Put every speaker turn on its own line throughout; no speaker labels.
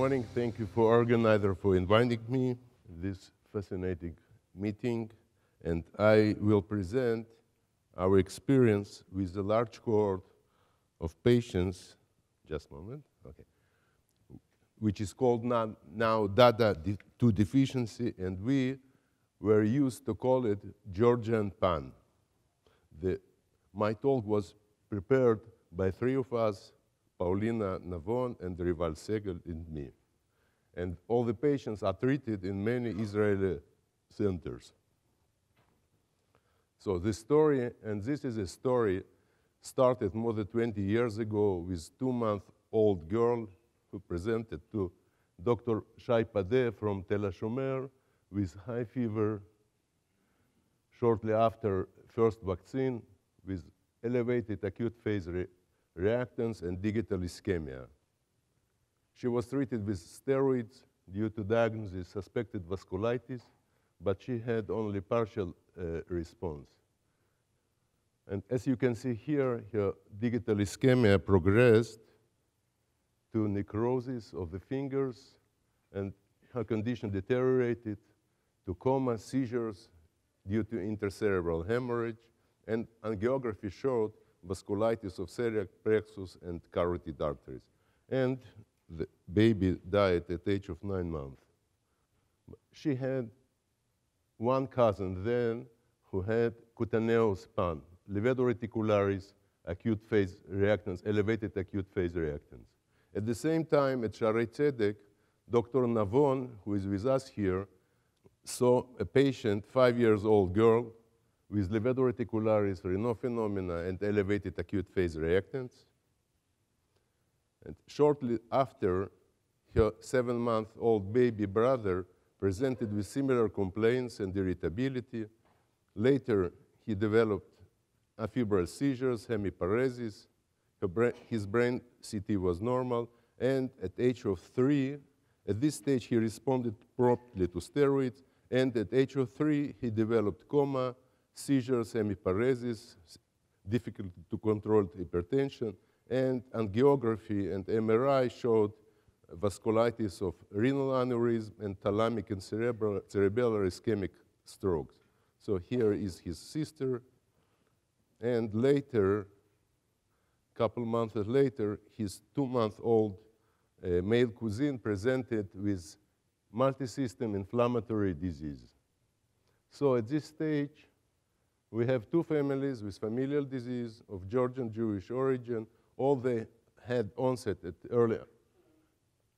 morning. Thank you for organizer for inviting me to this fascinating meeting. And I will present our experience with a large cohort of patients, just a moment, okay, which is called now DADA2 deficiency, and we were used to call it Georgian PAN. My talk was prepared by three of us, Paulina Navon and Rival Segel and me. And all the patients are treated in many Israeli centers. So this story, and this is a story, started more than 20 years ago with 2-month-old girl who presented to Dr. Shai Padeh from Tel HaShomer with high fever shortly after first vaccine with elevated acute phase reactants and digital ischemia. She was treated with steroids due to diagnosis suspected vasculitis, but she had only partial response. And as you can see here, her digital ischemia progressed to necrosis of the fingers, and her condition deteriorated to coma, seizures due to intercerebral hemorrhage, and angiography showed vasculitis of celiac plexus and carotid arteries. And the baby died at the age of 9 months. She had one cousin then who had cutaneous PAN, levodoreticularis acute phase reactants, elevated acute phase reactants. At the same time, at Shaarei Tzedek, Dr. Navon, who is with us here, saw a patient, 5-year-old girl, with levodoreticularis, Raynaud phenomena, and elevated acute phase reactants. And shortly after, her 7-month-old baby brother presented with similar complaints and irritability. Later, he developed afebrile seizures, hemiparesis. His brain CT was normal, and at age of 3, at this stage, he responded promptly to steroids, and at age of 3, he developed coma, seizures, hemiparesis, difficult to control hypertension, and angiography and MRI showed vasculitis of renal aneurysm and thalamic and cerebellar ischemic strokes. So here is his sister, and later, a couple months later, his 2-month-old male cousin presented with multisystem inflammatory disease. So at this stage, we have 2 families with familial disease of Georgian Jewish origin. All they had onset at early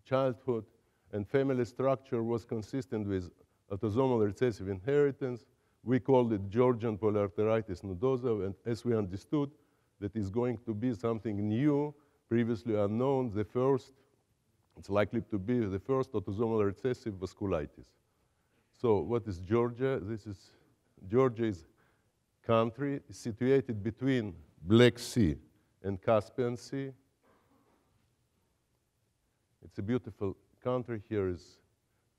childhood, and family structure was consistent with autosomal recessive inheritance. We called it Georgian polyarteritis nodosa, and as we understood, that is going to be something new, previously unknown, it's likely to be the first autosomal recessive vasculitis. So what is Georgia? Georgia is country situated between Black Sea and Caspian Sea. It's a beautiful country. Here is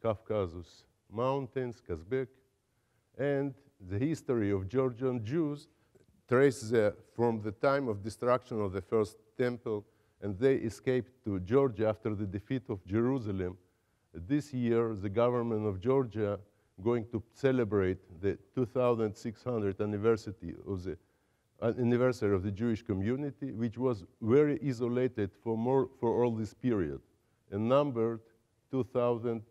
Caucasus Mountains, Kazbek, and the history of Georgian Jews traces from the time of destruction of the first temple, and they escaped to Georgia after the defeat of Jerusalem. This year, the government of Georgia going to celebrate the 2600th anniversary of the Jewish community, which was very isolated for all this period, and numbered 200,000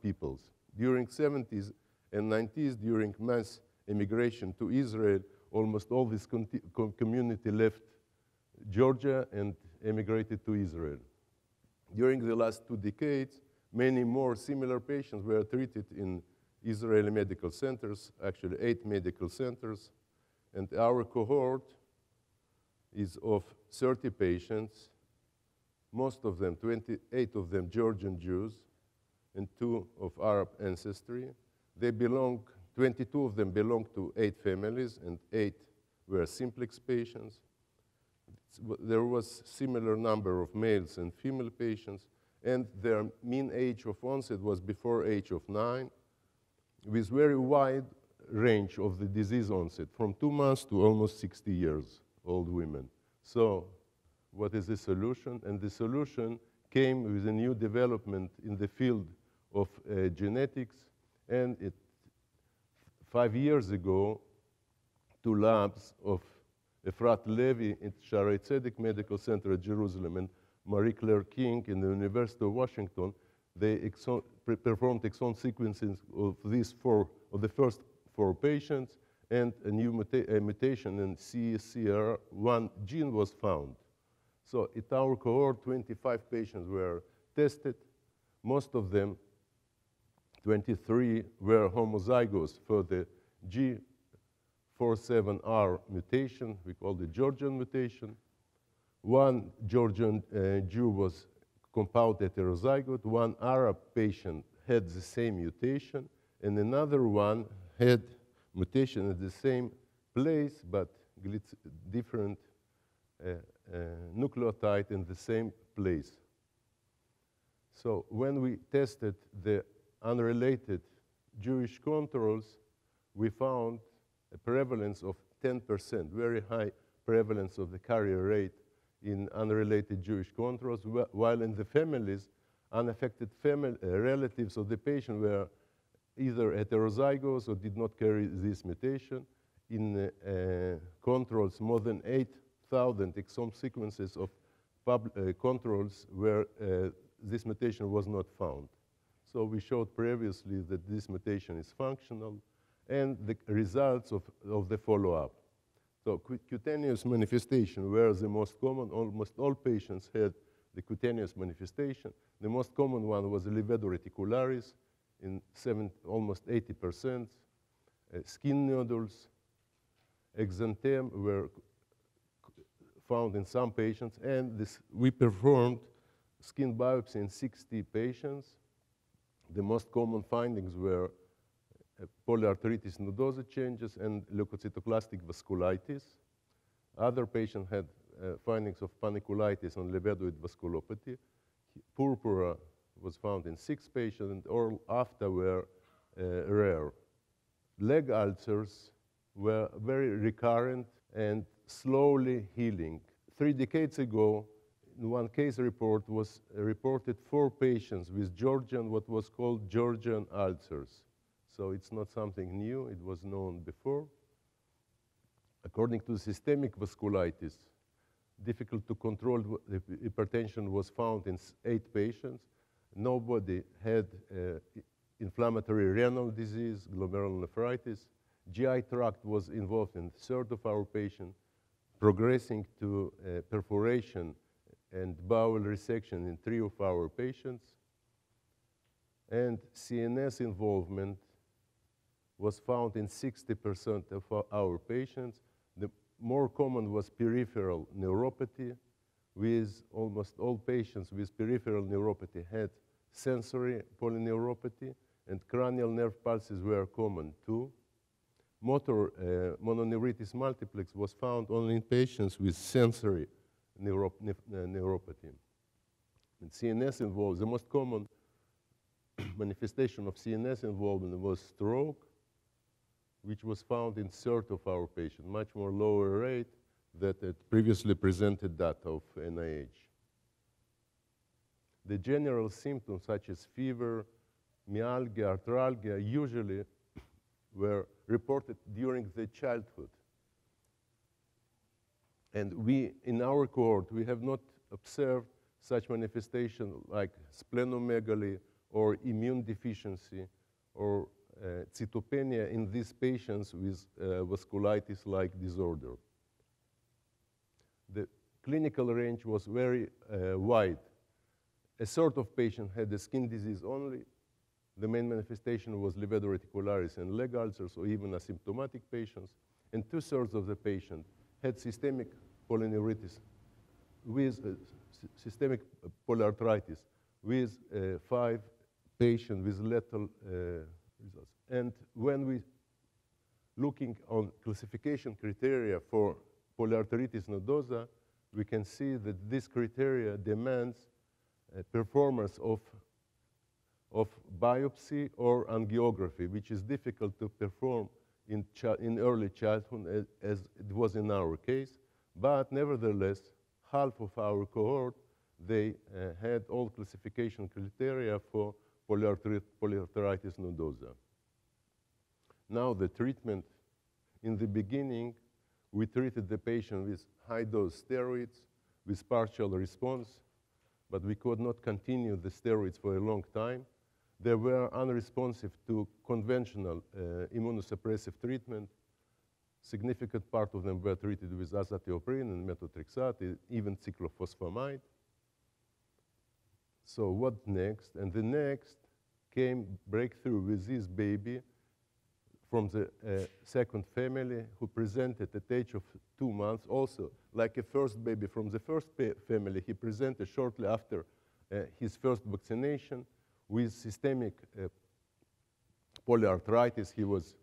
people. During 70s and 90s, during mass immigration to Israel, almost all this community left Georgia and emigrated to Israel. During the last 2 decades, many more similar patients were treated in Israeli medical centers, actually 8 medical centers, and our cohort is of 30 patients, most of them, 28 of them Georgian Jews, and 2 of Arab ancestry. 22 of them belong to 8 families, and 8 were simplex patients. There was similar number of males and female patients, and their mean age of onset was before age of 9, with very wide range of the disease onset, from 2 months to almost 60 years old women. So what is the solution? And the solution came with a new development in the field of genetics, and 5 years ago, 2 labs of Efrat Levy at Shaarei Tzedek Medical Center at Jerusalem and Marie Claire King in the University of Washington, they performed exome sequencing of the first 4 patients, and a new mutation in CSCR1 gene was found. So at our cohort, 25 patients were tested. Most of them, 23, were homozygous for the G47R mutation, we call the Georgian mutation. 1 Georgian Jew was compound heterozygote, 1 Arab patient had the same mutation, and another one had mutation at the same place, but different nucleotide in the same place. So when we tested the unrelated Jewish controls, we found a prevalence of 10%, very high prevalence of the carrier rate in unrelated Jewish controls, while in the families, unaffected relatives of the patient were either heterozygous or did not carry this mutation. In controls, more than 8,000 exome sequences of controls where this mutation was not found. So we showed previously that this mutation is functional, and the results of the follow-up. So cutaneous manifestation were the most common. Almost all patients had the cutaneous manifestation. The most common one was levator reticularis in almost 80%. Skin nodules, exanthem were found in some patients, and we performed skin biopsy in 60 patients. The most common findings were polyarteritis nodosa changes and leukocytoclastic vasculitis. Other patients had findings of panniculitis and levadoid vasculopathy. Purpura was found in 6 patients, and all after were rare. Leg ulcers were very recurrent and slowly healing. 3 decades ago, in one case report was reported 4 patients with what was called Georgian ulcers. So it's not something new, it was known before. According to systemic vasculitis, difficult to control hypertension was found in 8 patients. Nobody had inflammatory renal disease, glomerulonephritis. GI tract was involved in 1/3 of our patients, progressing to perforation and bowel resection in 3 of our patients. And CNS involvement was found in 60% of our patients. The more common was peripheral neuropathy, with almost all patients with peripheral neuropathy had sensory polyneuropathy, and cranial nerve pulses were common too. Motor mononeuritis multiplex was found only in patients with sensory neuropathy. And CNS involved, the most common manifestation of CNS involvement was stroke, which was found in 1/3 of our patients, much more lower rate that had previously presented data of NIH. The general symptoms such as fever, myalgia, arthralgia usually were reported during the childhood. And in our cohort, we have not observed such manifestation like splenomegaly or immune deficiency or cytopenia in these patients with vasculitis-like disorder. The clinical range was very wide. A sort of patient had a skin disease only. The main manifestation was levator reticularis and leg ulcers, or even asymptomatic patients. And 2/3 of the patient had systemic polyneuritis with systemic polyarthritis, with 5 patients with lethal results. And when we looking on classification criteria for polyarteritis nodosa, we can see that this criteria demands performance of biopsy or angiography, which is difficult to perform in early childhood, as it was in our case. But nevertheless, half of our cohort, they had all classification criteria for polyarteritis nodosa. Now the treatment, in the beginning, we treated the patient with high-dose steroids with partial response, but we could not continue the steroids for a long time. They were unresponsive to conventional immunosuppressive treatment. Significant part of them were treated with azathioprine and methotrexate, even cyclophosphamide. So what next? And the next came breakthrough with this baby from the second family who presented at the age of 2 months, also like a first baby from the first family. He presented shortly after his first vaccination with systemic polyarthritis. He was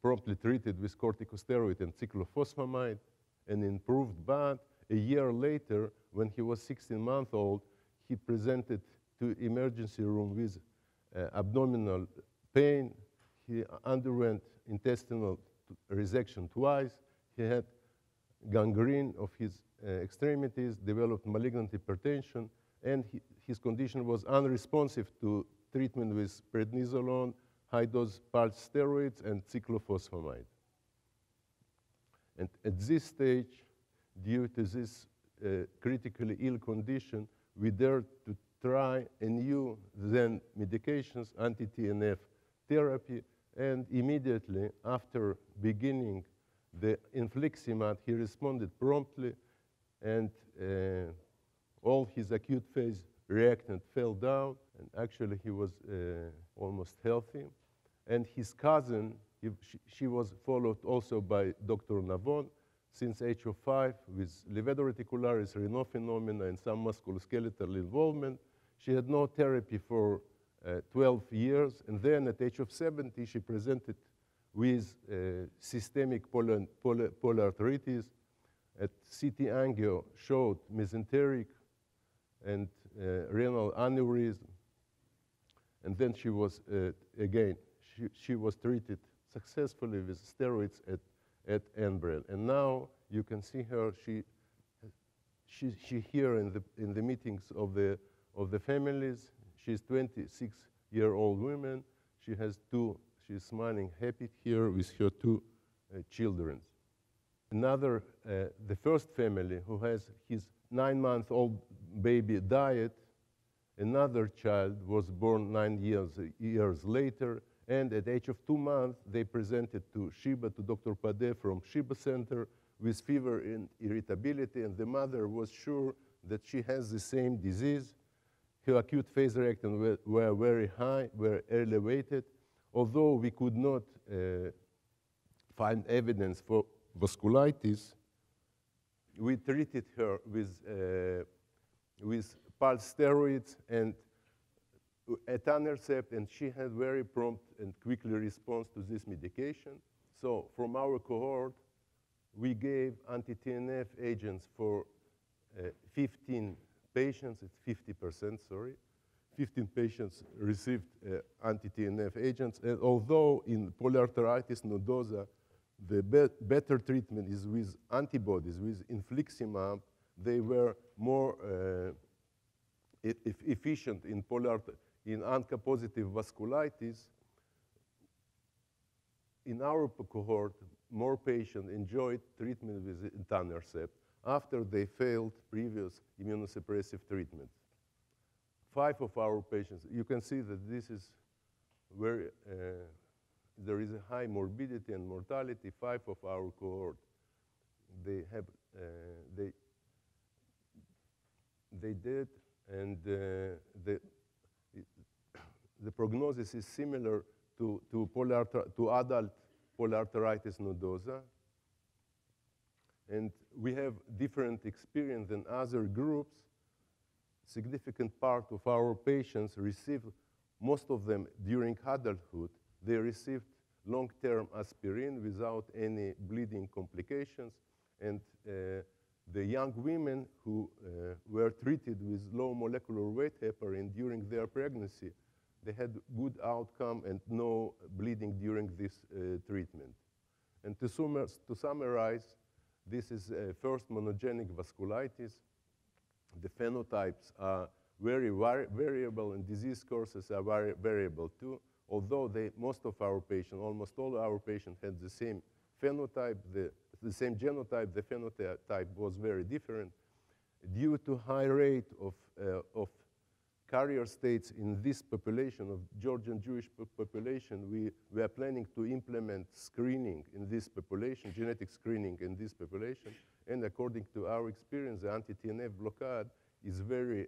promptly treated with corticosteroid and cyclophosphamide and improved, but a year later, when he was 16 months old, he presented to emergency room with abdominal pain. He underwent intestinal resection twice. He had gangrene of his extremities, developed malignant hypertension, and his condition was unresponsive to treatment with prednisolone, high-dose pulse steroids, and cyclophosphamide. And at this stage, due to this critically ill condition, we dared to try a new then medications, anti-TNF therapy, and immediately after beginning the infliximab, he responded promptly, and all his acute phase reactant fell down, and actually he was almost healthy. And his cousin, she was followed also by Dr. Navon since age of 5 with levator reticularis, Raynaud phenomena, and some musculoskeletal involvement. She had no therapy for 12 years, and then at the age of 70, she presented with systemic polyarthritis. At CT angio showed mesenteric and renal aneurysm, and then she was again she was treated successfully with steroids at Enbrel, and now you can see her. She here in the meetings of the families. She's 26-year-old woman. She has she's smiling happy here with her 2 children. Another, the first family who has his 9-month-old baby died. Another child was born 9 years later, and at the age of 2 months, they presented to Sheba, to Dr. Padeh from Sheba Center with fever and irritability, and the mother was sure that she has the same disease. Her acute phase reactants were very high, were elevated. Although we could not find evidence for vasculitis, we treated her with pulse steroids and etanercept, and she had very prompt and quickly response to this medication. So from our cohort, we gave anti-TNF agents for 15 patients. It's 50%, sorry. 15 patients received anti-TNF agents, and although in polyarteritis nodosa, the better treatment is with antibodies, with infliximab, they were more efficient in ANCA-positive vasculitis. In our cohort, more patients enjoyed treatment with etanercept after they failed previous immunosuppressive treatment. 5 of our patients, you can see that this is where there is a high morbidity and mortality. 5 of our cohort, they did, and the prognosis is similar to adult polyarteritis nodosa. And we have different experience than other groups. Significant part of our patients received, most of them during adulthood, they received long-term aspirin without any bleeding complications. And the young women who were treated with low molecular weight heparin during their pregnancy, they had good outcome and no bleeding during this treatment. And to summarize, this is first monogenic vasculitis. The phenotypes are very variable, and disease courses are variable too. Although most of our patients, almost all our patients, had the same phenotype, the same genotype, the phenotype was very different. Due to high rate of carrier states in this population, of Georgian Jewish population, we are planning to implement screening in this population, genetic screening in this population. And according to our experience, the anti-TNF blockade is very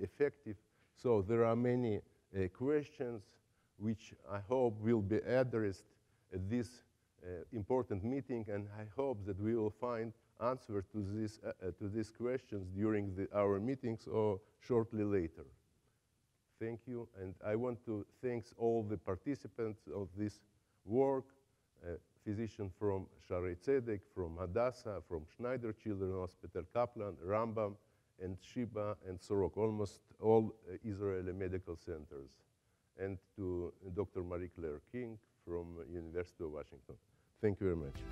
effective. So there are many questions which I hope will be addressed at this important meeting, and I hope that we will find answers to these questions during our meetings or shortly later. Thank you, and I want to thank all the participants of this work, physicians from Shaarei Tzedek, from Hadassah, from Schneider Children's Hospital, Kaplan, Rambam, and Sheba, and Sorok, almost all Israeli medical centers, and to Dr. Marie-Claire King from University of Washington. Thank you very much.